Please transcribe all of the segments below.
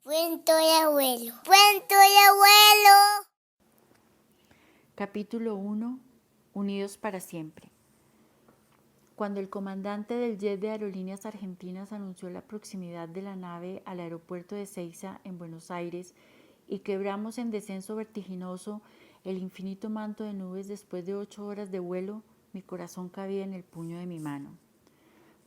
Cuento de abuelo. Cuento de abuelo. Capítulo 1. Unidos para siempre. Cuando el comandante del jet de Aerolíneas Argentinas anunció la proximidad de la nave al aeropuerto de Ezeiza en Buenos Aires y quebramos en descenso vertiginoso el infinito manto de nubes después de 8 horas de vuelo, mi corazón cabía en el puño de mi mano.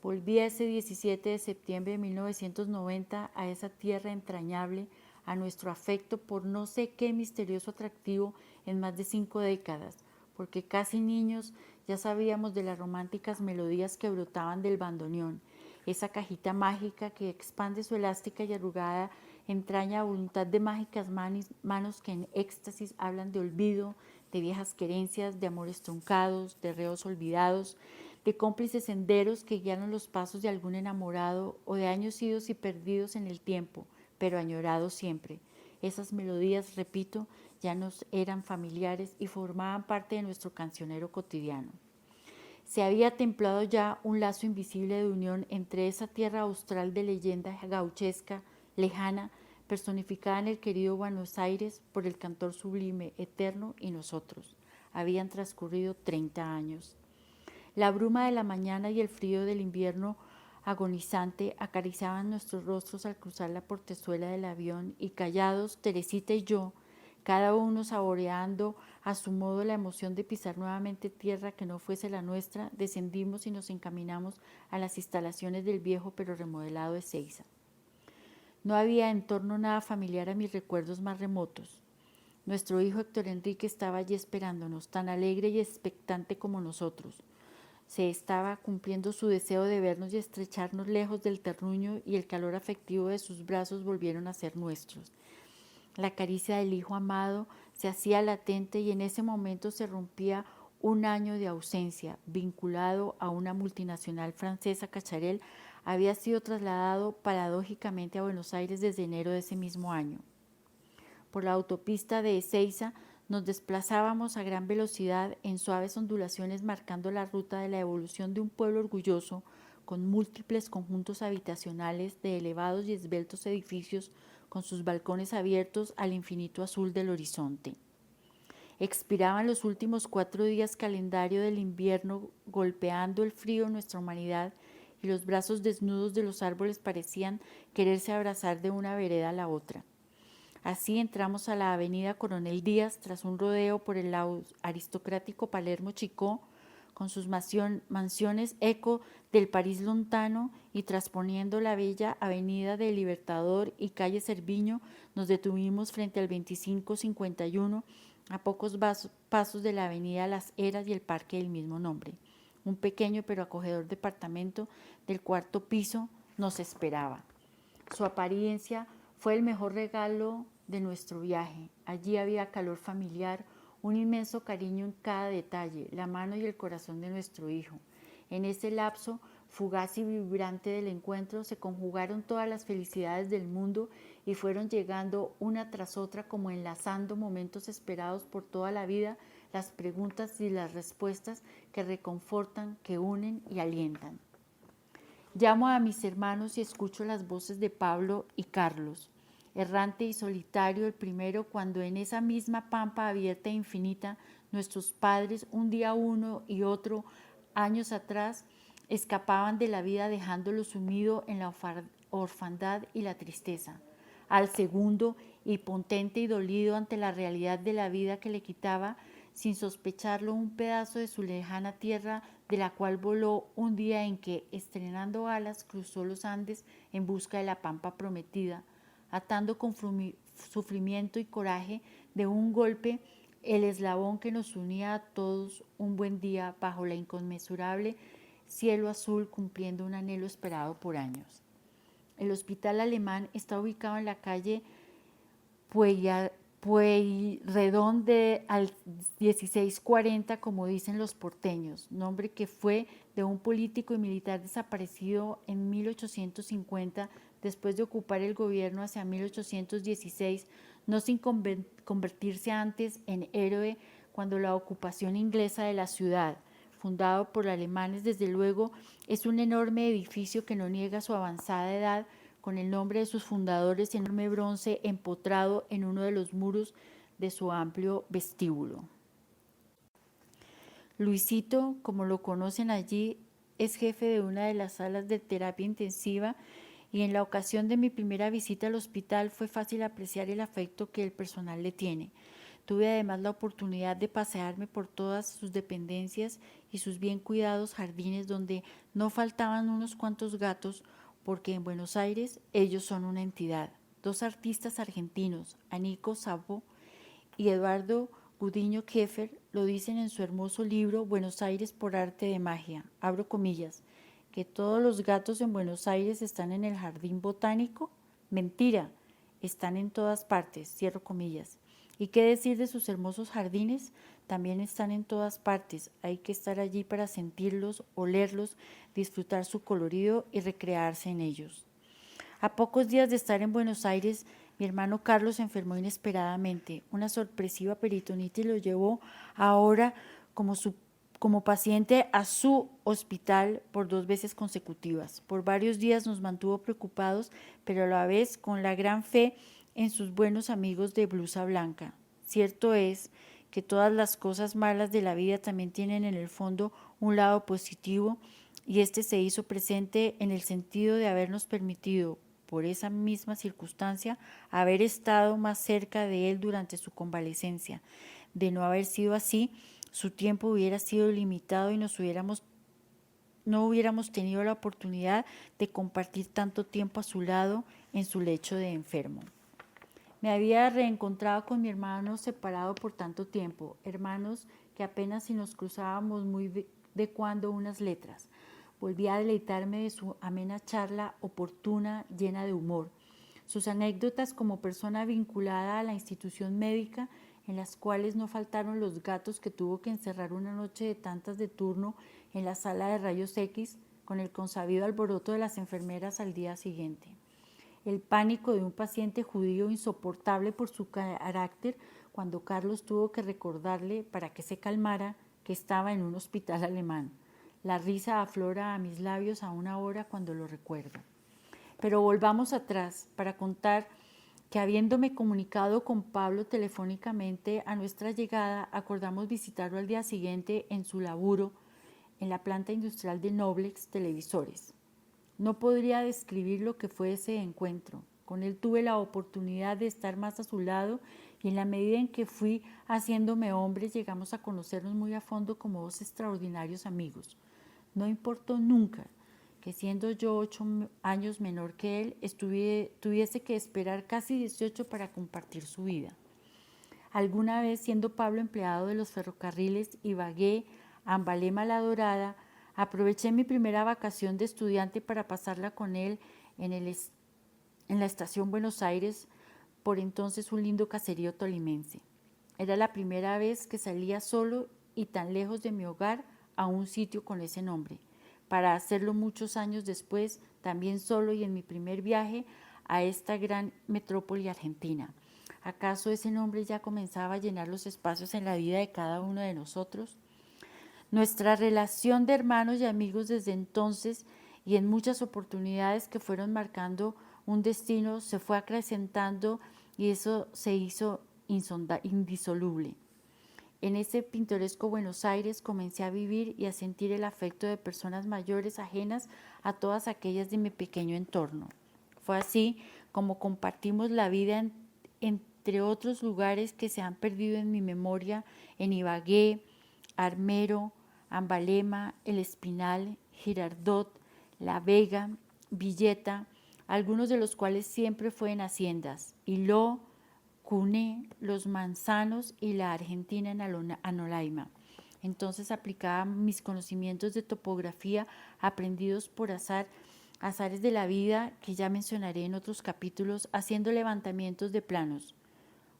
Volví ese 17 de septiembre de 1990 a esa tierra entrañable, a nuestro afecto por no sé qué misterioso atractivo en más de 5 décadas, porque casi niños ya sabíamos de las románticas melodías que brotaban del bandoneón, esa cajita mágica que expande su elástica y arrugada entraña a voluntad de mágicas manos que en éxtasis hablan de olvido, de viejas querencias, de amores truncados, de reos olvidados, de cómplices senderos que guiaron los pasos de algún enamorado o de años idos y perdidos en el tiempo, pero añorados siempre. Esas melodías, repito, ya nos eran familiares y formaban parte de nuestro cancionero cotidiano. Se había templado ya un lazo invisible de unión entre esa tierra austral de leyenda gauchesca, lejana, personificada en el querido Buenos Aires por el cantor sublime, eterno, y nosotros. Habían transcurrido 30 años. La bruma de la mañana y el frío del invierno agonizante acariciaban nuestros rostros al cruzar la portezuela del avión y callados, Teresita y yo, cada uno saboreando a su modo la emoción de pisar nuevamente tierra que no fuese la nuestra, descendimos y nos encaminamos a las instalaciones del viejo pero remodelado Ezeiza. No había en torno nada familiar a mis recuerdos más remotos. Nuestro hijo Héctor Enrique estaba allí esperándonos, tan alegre y expectante como nosotros. Se estaba cumpliendo su deseo de vernos y estrecharnos lejos del terruño, y el calor afectivo de sus brazos volvieron a ser nuestros. La caricia del hijo amado se hacía latente y en ese momento se rompía un año de ausencia, vinculado a una multinacional francesa. Cacharel había sido trasladado paradójicamente a Buenos Aires desde enero de ese mismo año. Por la autopista de Ezeiza nos desplazábamos a gran velocidad en suaves ondulaciones, marcando la ruta de la evolución de un pueblo orgulloso con múltiples conjuntos habitacionales de elevados y esbeltos edificios con sus balcones abiertos al infinito azul del horizonte. Expiraban los últimos 4 días calendario del invierno, golpeando el frío en nuestra humanidad, y los brazos desnudos de los árboles parecían quererse abrazar de una vereda a la otra. Así entramos a la avenida Coronel Díaz tras un rodeo por el aristocrático Palermo Chicó, con sus mansiones eco del París lontano, y trasponiendo la bella avenida del Libertador y calle Cerviño, nos detuvimos frente al 2551, a pocos pasos de la avenida Las Heras y el parque del mismo nombre. Un pequeño pero acogedor departamento del 4º piso nos esperaba. Su apariencia fue el mejor regalo de nuestro viaje. Allí había calor familiar, un inmenso cariño en cada detalle, la mano y el corazón de nuestro hijo. En ese lapso fugaz y vibrante del encuentro se conjugaron todas las felicidades del mundo y fueron llegando una tras otra, como enlazando momentos esperados por toda la vida, las preguntas y las respuestas que reconfortan, que unen y alientan. Llamo a mis hermanos y escucho las voces de Pablo y Carlos. Errante y solitario el primero, cuando en esa misma pampa abierta e infinita nuestros padres, un día uno y otro, años atrás, escapaban de la vida dejándolo sumido en la orfandad y la tristeza. Al segundo, impotente y dolido ante la realidad de la vida que le quitaba, sin sospecharlo, un pedazo de su lejana tierra, de la cual voló un día en que, estrenando alas, cruzó los Andes en busca de la pampa prometida, atando con sufrimiento y coraje de un golpe el eslabón que nos unía a todos un buen día bajo la inconmensurable cielo azul, cumpliendo un anhelo esperado por años. El hospital alemán está ubicado en la calle Pueyrredón al 1640, como dicen los porteños, nombre que fue de un político y militar desaparecido en 1850, después de ocupar el gobierno hacia 1816, no sin convertirse antes en héroe cuando la ocupación inglesa de la ciudad, fundado por alemanes. Desde luego, es un enorme edificio que no niega su avanzada edad, con el nombre de sus fundadores en enorme bronce empotrado en uno de los muros de su amplio vestíbulo. Luisito, como lo conocen allí, es jefe de una de las salas de terapia intensiva y en la ocasión de mi primera visita al hospital fue fácil apreciar el afecto que el personal le tiene. Tuve además la oportunidad de pasearme por todas sus dependencias y sus bien cuidados jardines donde no faltaban unos cuantos gatos porque en Buenos Aires ellos son una entidad. Dos artistas argentinos, Anico Sabo y Eduardo Gudiño Keffer, lo dicen en su hermoso libro Buenos Aires por arte de magia, abro comillas, que todos los gatos en Buenos Aires están en el jardín botánico. Mentira, están en todas partes, cierro comillas. ¿Y qué decir de sus hermosos jardines? También están en todas partes, hay que estar allí para sentirlos, olerlos, disfrutar su colorido y recrearse en ellos. A pocos días de estar en Buenos Aires, mi hermano Carlos se enfermó inesperadamente. Una sorpresiva peritonitis lo llevó ahora como paciente a su hospital por 2 veces consecutivas. Por varios días nos mantuvo preocupados, pero a la vez con la gran fe en sus buenos amigos de blusa blanca. Cierto es que todas las cosas malas de la vida también tienen en el fondo un lado positivo, y este se hizo presente en el sentido de habernos permitido, por esa misma circunstancia, haber estado más cerca de él durante su convalecencia. De no haber sido así, su tiempo hubiera sido limitado y no hubiéramos tenido la oportunidad de compartir tanto tiempo a su lado en su lecho de enfermo. Me había reencontrado con mi hermano separado por tanto tiempo, hermanos que apenas si nos cruzábamos muy de cuando unas letras. Volví a deleitarme de su amena charla oportuna, llena de humor. Sus anécdotas como persona vinculada a la institución médica, en las cuales no faltaron los gatos que tuvo que encerrar una noche de tantas de turno en la sala de rayos X, con el consabido alboroto de las enfermeras al día siguiente. El pánico de un paciente judío insoportable por su carácter cuando Carlos tuvo que recordarle, para que se calmara, que estaba en un hospital alemán. La risa aflora a mis labios aún ahora cuando lo recuerdo. Pero volvamos atrás para contar que, habiéndome comunicado con Pablo telefónicamente a nuestra llegada, acordamos visitarlo al día siguiente en su laburo en la planta industrial de Noblex Televisores. No podría describir lo que fue ese encuentro. Con él tuve la oportunidad de estar más a su lado y en la medida en que fui haciéndome hombre, llegamos a conocernos muy a fondo como dos extraordinarios amigos. No importó nunca que, siendo yo 8 años menor que él, tuviese que esperar casi 18 para compartir su vida. Alguna vez, siendo Pablo empleado de los ferrocarriles Ibagué, Ambalema, La Dorada, aproveché mi primera vacación de estudiante para pasarla con él en la estación Buenos Aires, por entonces un lindo caserío tolimense. Era la primera vez que salía solo y tan lejos de mi hogar a un sitio con ese nombre, para hacerlo muchos años después, también solo y en mi primer viaje a esta gran metrópoli argentina. ¿Acaso ese nombre ya comenzaba a llenar los espacios en la vida de cada uno de nosotros? Nuestra relación de hermanos y amigos desde entonces y en muchas oportunidades que fueron marcando un destino se fue acrecentando y eso se hizo indisoluble. En ese pintoresco Buenos Aires comencé a vivir y a sentir el afecto de personas mayores ajenas a todas aquellas de mi pequeño entorno. Fue así como compartimos la vida entre otros lugares que se han perdido en mi memoria, en Ibagué, Armero, Ambalema, El Espinal, Girardot, La Vega, Villeta, algunos de los cuales siempre fue en haciendas, Hilo, Cune, Los Manzanos y la Argentina en Anolaima. Entonces aplicaba mis conocimientos de topografía aprendidos por azares de la vida, que ya mencionaré en otros capítulos, haciendo levantamientos de planos.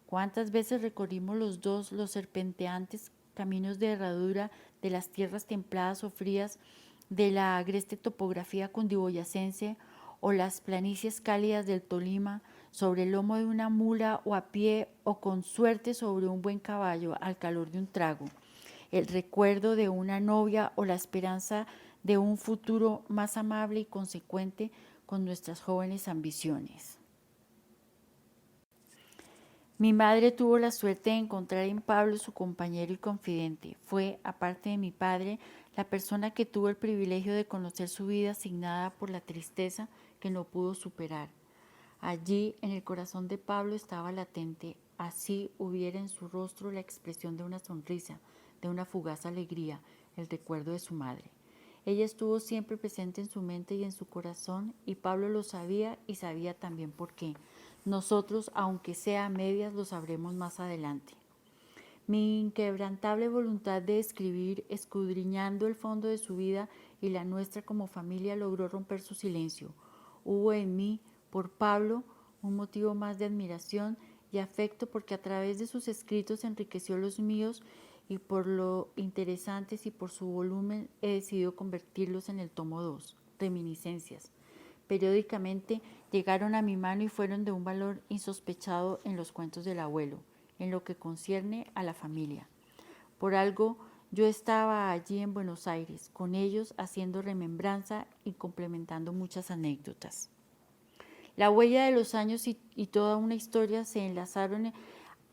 ¿Cuántas veces recorrimos los dos los serpenteantes caminos de herradura de las tierras templadas o frías de la agreste topografía cundiboyacense o las planicies cálidas del Tolima, sobre el lomo de una mula o a pie o con suerte sobre un buen caballo al calor de un trago? El recuerdo de una novia o la esperanza de un futuro más amable y consecuente con nuestras jóvenes ambiciones. Mi madre tuvo la suerte de encontrar en Pablo su compañero y confidente. Fue, aparte de mi padre, la persona que tuvo el privilegio de conocer su vida asignada por la tristeza que no pudo superar. Allí, en el corazón de Pablo estaba latente, así hubiera en su rostro la expresión de una sonrisa, de una fugaz alegría, el recuerdo de su madre. Ella estuvo siempre presente en su mente y en su corazón, y Pablo lo sabía y sabía también por qué. Nosotros, aunque sea a medias, lo sabremos más adelante. Mi inquebrantable voluntad de escribir, escudriñando el fondo de su vida y la nuestra como familia, logró romper su silencio. Hubo en mí, por Pablo, un motivo más de admiración y afecto porque a través de sus escritos enriqueció los míos y por lo interesantes y por su volumen he decidido convertirlos en el tomo 2, Reminiscencias. Periódicamente llegaron a mi mano y fueron de un valor insospechado en los cuentos del abuelo, en lo que concierne a la familia. Por algo yo estaba allí en Buenos Aires, con ellos haciendo remembranza y complementando muchas anécdotas. La huella de los años y toda una historia se enlazaron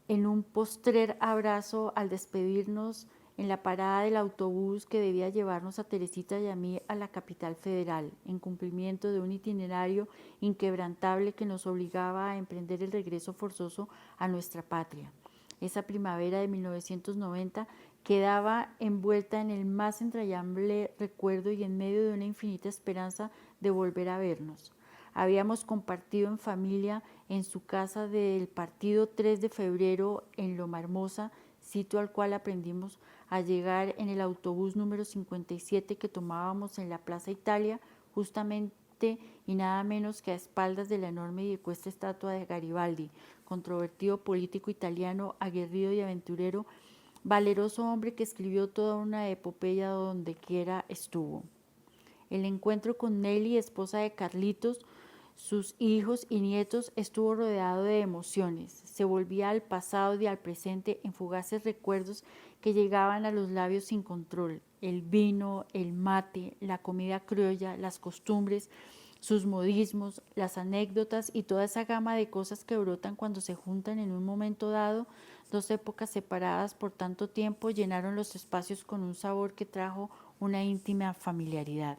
en un postrer abrazo al despedirnos en la parada del autobús que debía llevarnos a Teresita y a mí a la capital federal, en cumplimiento de un itinerario inquebrantable que nos obligaba a emprender el regreso forzoso a nuestra patria. Esa primavera de 1990 quedaba envuelta en el más entrañable recuerdo y en medio de una infinita esperanza de volver a vernos. Habíamos compartido en familia en su casa del partido 3 de febrero en Loma Hermosa, sitio al cual aprendimos a llegar en el autobús número 57 que tomábamos en la Plaza Italia, justamente y nada menos que a espaldas de la enorme y ecuestre estatua de Garibaldi, controvertido político italiano, aguerrido y aventurero, valeroso hombre que escribió toda una epopeya donde quiera estuvo. El encuentro con Nelly, esposa de Carlitos, sus hijos y nietos, estuvo rodeado de emociones. Se volvía al pasado y al presente en fugaces recuerdos que llegaban a los labios sin control. El vino, el mate, la comida criolla, las costumbres, sus modismos, las anécdotas y toda esa gama de cosas que brotan cuando se juntan en un momento dado. Dos épocas separadas por tanto tiempo llenaron los espacios con un sabor que trajo una íntima familiaridad.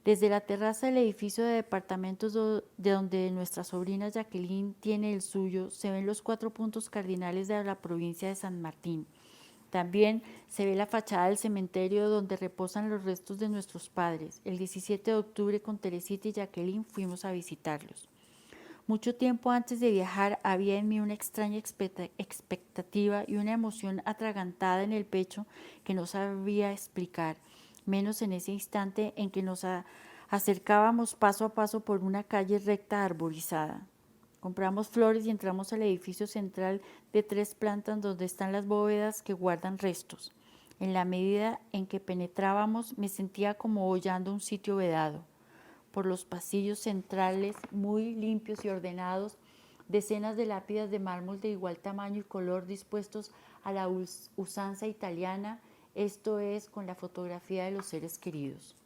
Desde la terraza del edificio de departamentos de donde nuestra sobrina Jacqueline tiene el suyo, se ven los 4 puntos cardinales de la provincia de San Martín. También se ve la fachada del cementerio donde reposan los restos de nuestros padres. El 17 de octubre con Teresita y Jacqueline fuimos a visitarlos. Mucho tiempo antes de viajar había en mí una extraña expectativa y una emoción atragantada en el pecho que no sabía explicar, menos en ese instante en que nos acercábamos paso a paso por una calle recta arborizada. Compramos flores y entramos al edificio central de 3 plantas donde están las bóvedas que guardan restos. En la medida en que penetrábamos me sentía como hollando un sitio vedado. Por los pasillos centrales, muy limpios y ordenados, decenas de lápidas de mármol de igual tamaño y color dispuestos a la usanza italiana, esto es, con la fotografía de los seres queridos.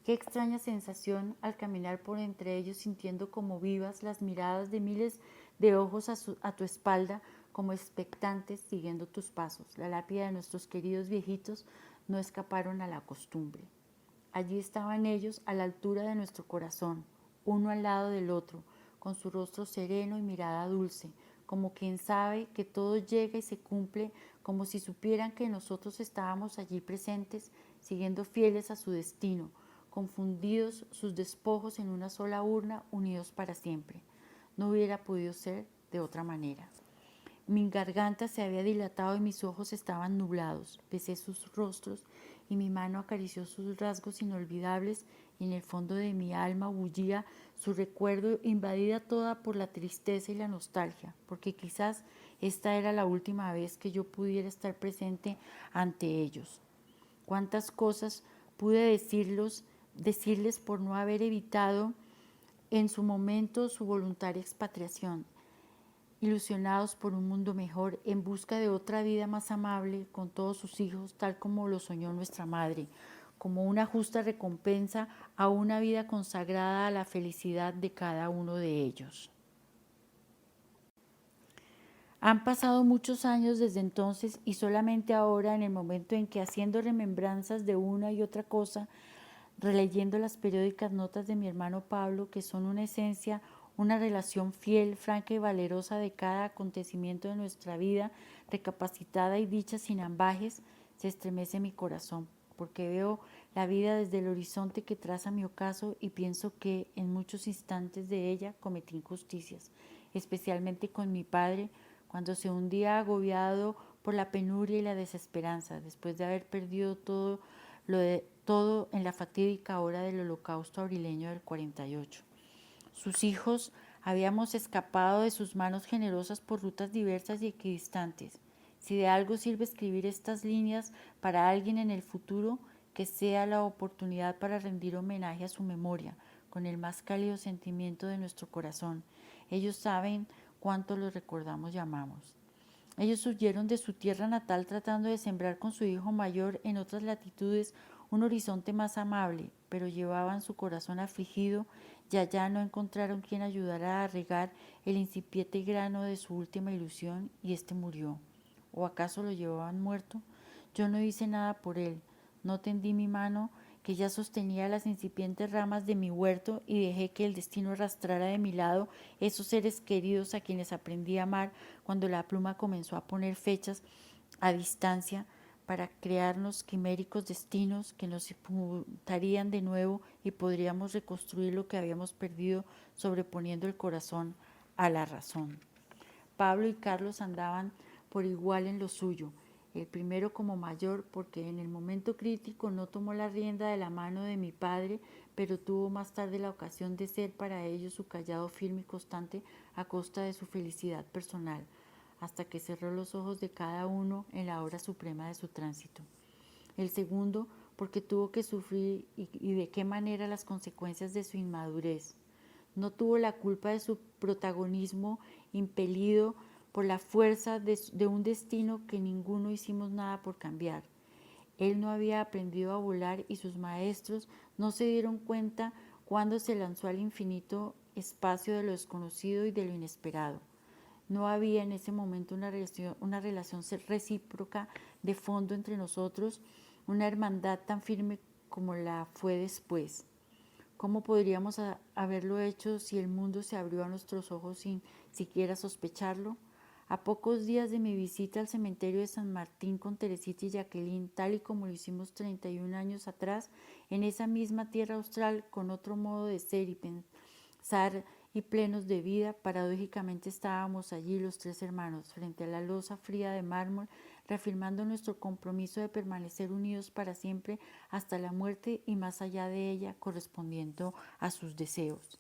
Qué extraña sensación al caminar por entre ellos sintiendo como vivas las miradas de miles de ojos a tu espalda, como expectantes siguiendo tus pasos. La lápida de nuestros queridos viejitos no escaparon a la costumbre. Allí estaban ellos a la altura de nuestro corazón, uno al lado del otro, con su rostro sereno y mirada dulce, como quien sabe que todo llega y se cumple, como si supieran que nosotros estábamos allí presentes, siguiendo fieles a su destino, confundidos sus despojos en una sola urna, unidos para siempre. No hubiera podido ser de otra manera. Mi garganta se había dilatado y mis ojos estaban nublados. Besé sus rostros y mi mano acarició sus rasgos inolvidables y en el fondo de mi alma bullía su recuerdo, invadida toda por la tristeza y la nostalgia, porque quizás esta era la última vez que yo pudiera estar presente ante ellos. Cuántas cosas pude decirles por no haber evitado en su momento su voluntaria expatriación, ilusionados por un mundo mejor, en busca de otra vida más amable con todos sus hijos, tal como lo soñó nuestra madre. como una justa recompensa a una vida consagrada a la felicidad de cada uno de ellos. Han pasado muchos años desde entonces y solamente ahora, en el momento en que, haciendo remembranzas de una y otra cosa, releyendo las periódicas notas de mi hermano Pablo, que son una esencia, una relación fiel, franca y valerosa de cada acontecimiento de nuestra vida, recapacitada y dicha sin ambajes, se estremece mi corazón, porque veo la vida desde el horizonte que traza mi ocaso y pienso que en muchos instantes de ella cometí injusticias, especialmente con mi padre, cuando se hundía agobiado por la penuria y la desesperanza, después de haber perdido todo en la fatídica hora del holocausto abrileño del 48. Sus hijos habíamos escapado de sus manos generosas por rutas diversas y equidistantes. Si de algo sirve escribir estas líneas para alguien en el futuro, que sea la oportunidad para rendir homenaje a su memoria, con el más cálido sentimiento de nuestro corazón. Ellos saben cuánto los recordamos y amamos. Ellos huyeron de su tierra natal tratando de sembrar con su hijo mayor en otras latitudes un horizonte más amable, pero llevaban su corazón afligido y allá no encontraron quien ayudara a regar el incipiente grano de su última ilusión y éste murió. ¿O acaso lo llevaban muerto? Yo no hice nada por él, no tendí mi mano que ya sostenía las incipientes ramas de mi huerto y dejé que el destino arrastrara de mi lado esos seres queridos a quienes aprendí a amar cuando la pluma comenzó a poner fechas a distancia para crearnos quiméricos destinos que nos juntarían de nuevo y podríamos reconstruir lo que habíamos perdido sobreponiendo el corazón a la razón. Pablo y Carlos andaban por igual en lo suyo, el primero como mayor porque en el momento crítico no tomó la rienda de la mano de mi padre, pero tuvo más tarde la ocasión de ser para ellos su callado firme y constante a costa de su felicidad personal, hasta que cerró los ojos de cada uno en la hora suprema de su tránsito. El segundo porque tuvo que sufrir y de qué manera las consecuencias de su inmadurez. No tuvo la culpa de su protagonismo impelido por la fuerza de un destino que ninguno hicimos nada por cambiar. Él no había aprendido a volar y sus maestros no se dieron cuenta cuando se lanzó al infinito espacio de lo desconocido y de lo inesperado. No había en ese momento una relación recíproca de fondo entre nosotros, una hermandad tan firme como la fue después. ¿Cómo podríamos haberlo hecho si el mundo se abrió a nuestros ojos sin siquiera sospecharlo? A pocos días de mi visita al cementerio de San Martín con Teresita y Jacqueline, tal y como lo hicimos 31 años atrás, en esa misma tierra austral, con otro modo de ser y pensar y plenos de vida, paradójicamente estábamos allí los tres hermanos, frente a la losa fría de mármol, reafirmando nuestro compromiso de permanecer unidos para siempre hasta la muerte y más allá de ella, correspondiendo a sus deseos.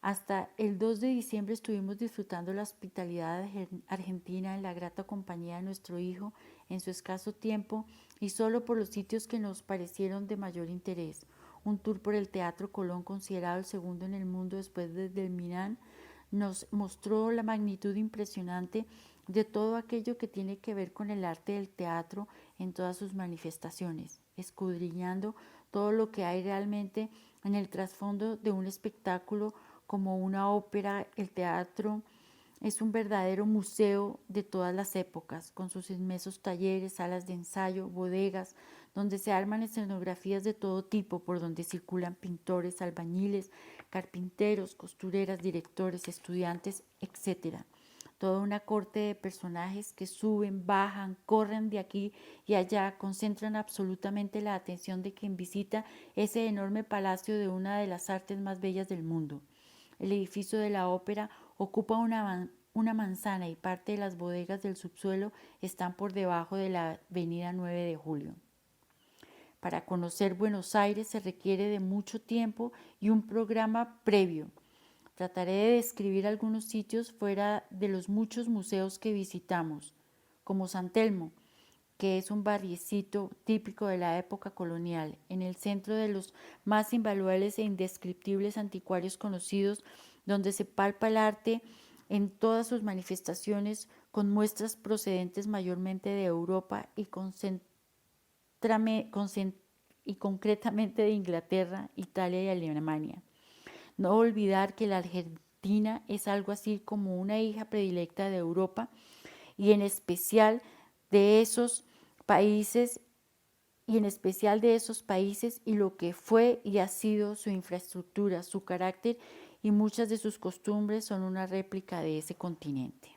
Hasta el 2 de diciembre estuvimos disfrutando la hospitalidad argentina en la grata compañía de nuestro hijo en su escaso tiempo y solo por los sitios que nos parecieron de mayor interés. Un tour por el Teatro Colón, considerado el segundo en el mundo después del Milán, nos mostró la magnitud impresionante de todo aquello que tiene que ver con el arte del teatro en todas sus manifestaciones, escudriñando todo lo que hay realmente en el trasfondo de un espectáculo como una ópera. El teatro es un verdadero museo de todas las épocas, con sus inmensos talleres, salas de ensayo, bodegas, donde se arman escenografías de todo tipo, por donde circulan pintores, albañiles, carpinteros, costureras, directores, estudiantes, etc. Toda una corte de personajes que suben, bajan, corren de aquí y allá, concentran absolutamente la atención de quien visita ese enorme palacio de una de las artes más bellas del mundo. El edificio de la ópera ocupa una manzana y parte de las bodegas del subsuelo están por debajo de la avenida 9 de Julio. Para conocer Buenos Aires se requiere de mucho tiempo y un programa previo. Trataré de describir algunos sitios fuera de los muchos museos que visitamos, como San Telmo, que es un barriecito típico de la época colonial, en el centro de los más invaluables e indescriptibles anticuarios conocidos, donde se palpa el arte en todas sus manifestaciones, con muestras procedentes mayormente de Europa y y concretamente de Inglaterra, Italia y Alemania. No olvidar que la Argentina es algo así como una hija predilecta de Europa y en especial de esos países y lo que fue y ha sido su infraestructura, su carácter y muchas de sus costumbres son una réplica de ese continente.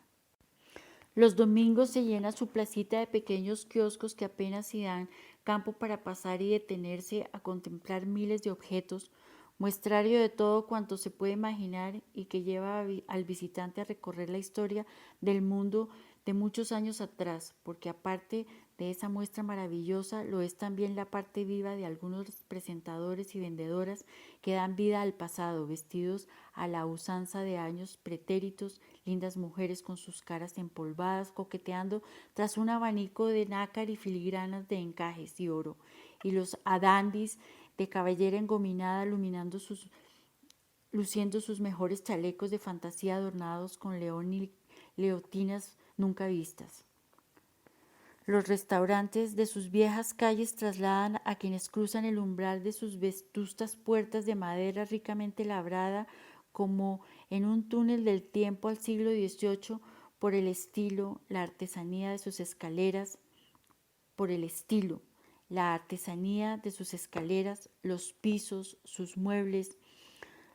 Los domingos se llena su placita de pequeños kioscos que apenas si dan campo para pasar y detenerse a contemplar miles de objetos, muestrario de todo cuanto se puede imaginar y que lleva al visitante a recorrer la historia del mundo de muchos años atrás, porque aparte de esa muestra maravillosa, lo es también la parte viva de algunos presentadores y vendedoras que dan vida al pasado, vestidos a la usanza de años pretéritos, lindas mujeres con sus caras empolvadas, coqueteando tras un abanico de nácar y filigranas de encajes y oro, y los adandis de cabellera engominada luciendo sus mejores chalecos de fantasía adornados con león y leotinas nunca vistas. Los restaurantes de sus viejas calles trasladan a quienes cruzan el umbral de sus vetustas puertas de madera ricamente labrada como en un túnel del tiempo al siglo XVIII por el estilo, la artesanía de sus escaleras, los pisos, sus muebles,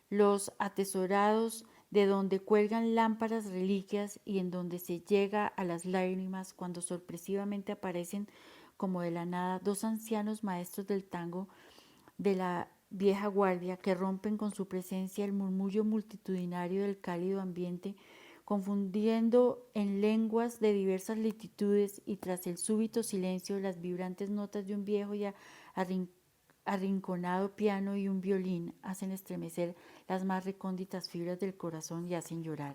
los atesorados de donde cuelgan lámparas reliquias y en donde se llega a las lágrimas cuando sorpresivamente aparecen como de la nada dos ancianos maestros del tango de la vieja guardia que rompen con su presencia el murmullo multitudinario del cálido ambiente, confundiendo en lenguas de diversas latitudes y tras el súbito silencio las vibrantes notas de un viejo y arrinconado piano y un violín hacen estremecer las más recónditas fibras del corazón y hacen llorar.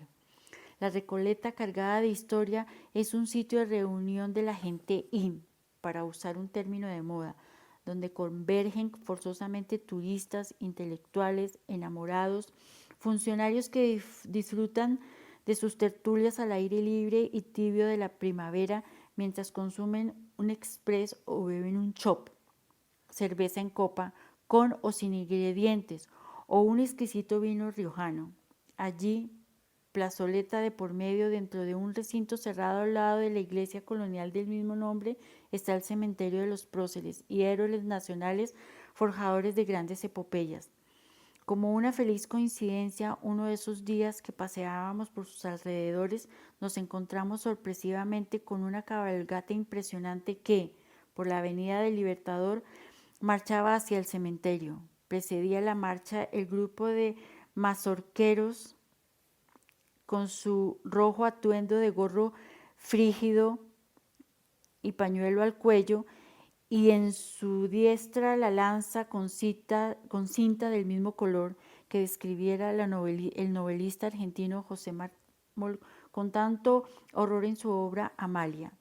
La Recoleta cargada de historia es un sitio de reunión de la gente in, para usar un término de moda, donde convergen forzosamente turistas, intelectuales, enamorados, funcionarios que disfrutan de sus tertulias al aire libre y tibio de la primavera mientras consumen un express o beben un chop, cerveza en copa, con o sin ingredientes, o un exquisito vino riojano. Allí, plazoleta de por medio, dentro de un recinto cerrado al lado de la iglesia colonial del mismo nombre, está el cementerio de los próceres y héroes nacionales forjadores de grandes epopeyas. Como una feliz coincidencia, uno de esos días que paseábamos por sus alrededores, nos encontramos sorpresivamente con una cabalgata impresionante que, por la avenida del Libertador, marchaba hacia el cementerio. Precedía la marcha el grupo de mazorqueros con su rojo atuendo de gorro frígido y pañuelo al cuello, y en su diestra la lanza con cinta del mismo color que describiera el novelista argentino José Mármol con tanto horror en su obra Amalia.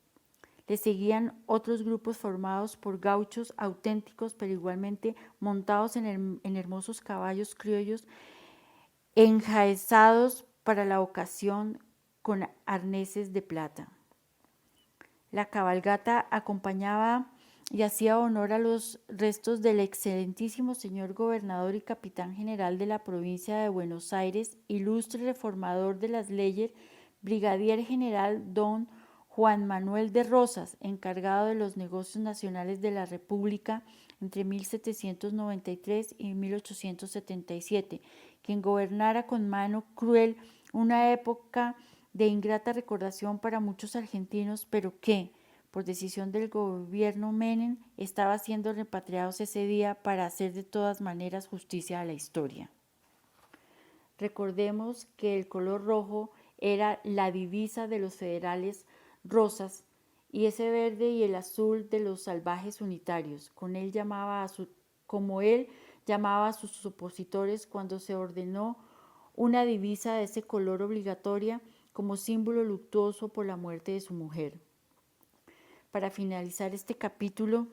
Le seguían otros grupos formados por gauchos auténticos, pero igualmente montados en hermosos caballos criollos, enjaezados para la ocasión con arneses de plata. La cabalgata acompañaba y hacía honor a los restos del excelentísimo señor gobernador y capitán general de la provincia de Buenos Aires, ilustre reformador de las leyes, brigadier general don Juan Manuel de Rosas, encargado de los negocios nacionales de la República entre 1793 y 1877, quien gobernara con mano cruel una época de ingrata recordación para muchos argentinos, pero que, por decisión del gobierno Menem, estaba siendo repatriados ese día para hacer de todas maneras justicia a la historia. Recordemos que el color rojo era la divisa de los federales Rosas y ese verde y el azul de los salvajes unitarios. Como él llamaba a sus opositores cuando se ordenó una divisa de ese color obligatoria como símbolo luctuoso por la muerte de su mujer. Para finalizar este capítulo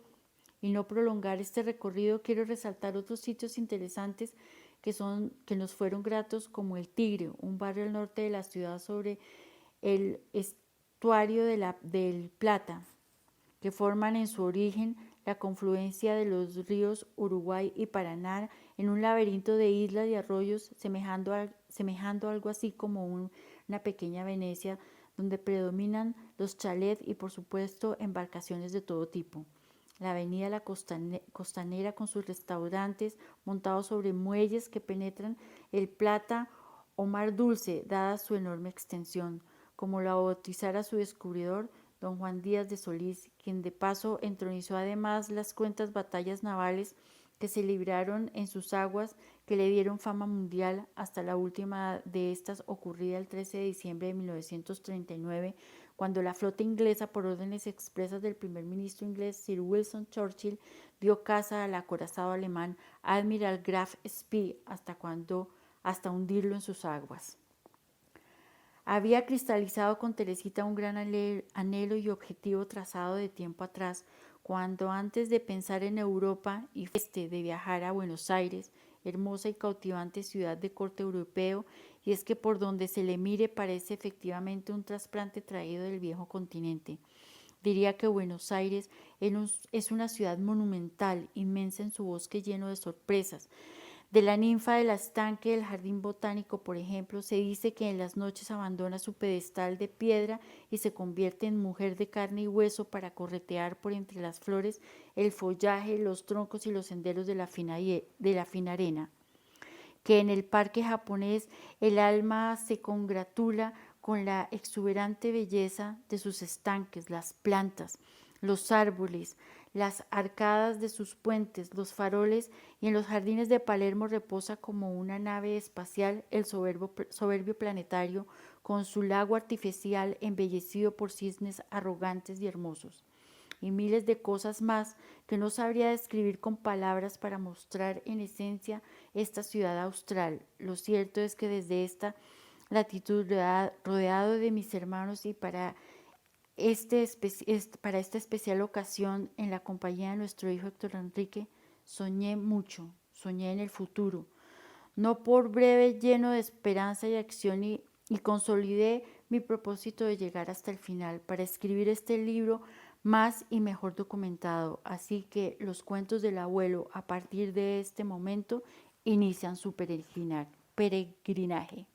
y no prolongar este recorrido, quiero resaltar otros sitios interesantes que nos fueron gratos, como el Tigre, un barrio al norte de la ciudad sobre el estuario del Plata, que forman en su origen la confluencia de los ríos Uruguay y Paraná en un laberinto de islas y arroyos semejando algo así como una pequeña Venecia donde predominan los chalets y por supuesto embarcaciones de todo tipo. La avenida La Costanera con sus restaurantes montados sobre muelles que penetran el Plata o Mar Dulce, dada su enorme extensión, como la bautizara su descubridor, don Juan Díaz de Solís, quien de paso entronizó además las cruentas batallas navales que se libraron en sus aguas, que le dieron fama mundial, hasta la última de estas ocurrida el 13 de diciembre de 1939, cuando la flota inglesa, por órdenes expresas del primer ministro inglés Sir Winston Churchill, dio caza al acorazado alemán Admiral Graf Spee hasta hundirlo en sus aguas. Había cristalizado con Teresita un gran anhelo y objetivo trazado de tiempo atrás, cuando antes de pensar en Europa y de viajar a Buenos Aires, hermosa y cautivante ciudad de corte europeo, y es que por donde se le mire parece efectivamente un trasplante traído del viejo continente. Diría que Buenos Aires es una ciudad monumental, inmensa en su bosque lleno de sorpresas. De la ninfa del estanque del jardín botánico, por ejemplo, se dice que en las noches abandona su pedestal de piedra y se convierte en mujer de carne y hueso para corretear por entre las flores, el follaje, los troncos y los senderos de la fina arena. Que en el parque japonés el alma se congratula con la exuberante belleza de sus estanques, las plantas, los árboles, las arcadas de sus puentes, los faroles, y en los jardines de Palermo reposa como una nave espacial el soberbio planetario con su lago artificial embellecido por cisnes arrogantes y hermosos. Y miles de cosas más que no sabría describir con palabras para mostrar en esencia esta ciudad austral. Lo cierto es que desde esta latitud, rodeado de mis hermanos y para esta especial ocasión, en la compañía de nuestro hijo Héctor Enrique, soñé mucho, soñé en el futuro, no por breve lleno de esperanza y acción, y consolidé mi propósito de llegar hasta el final para escribir este libro más y mejor documentado. Así que los cuentos del abuelo a partir de este momento inician su peregrinaje.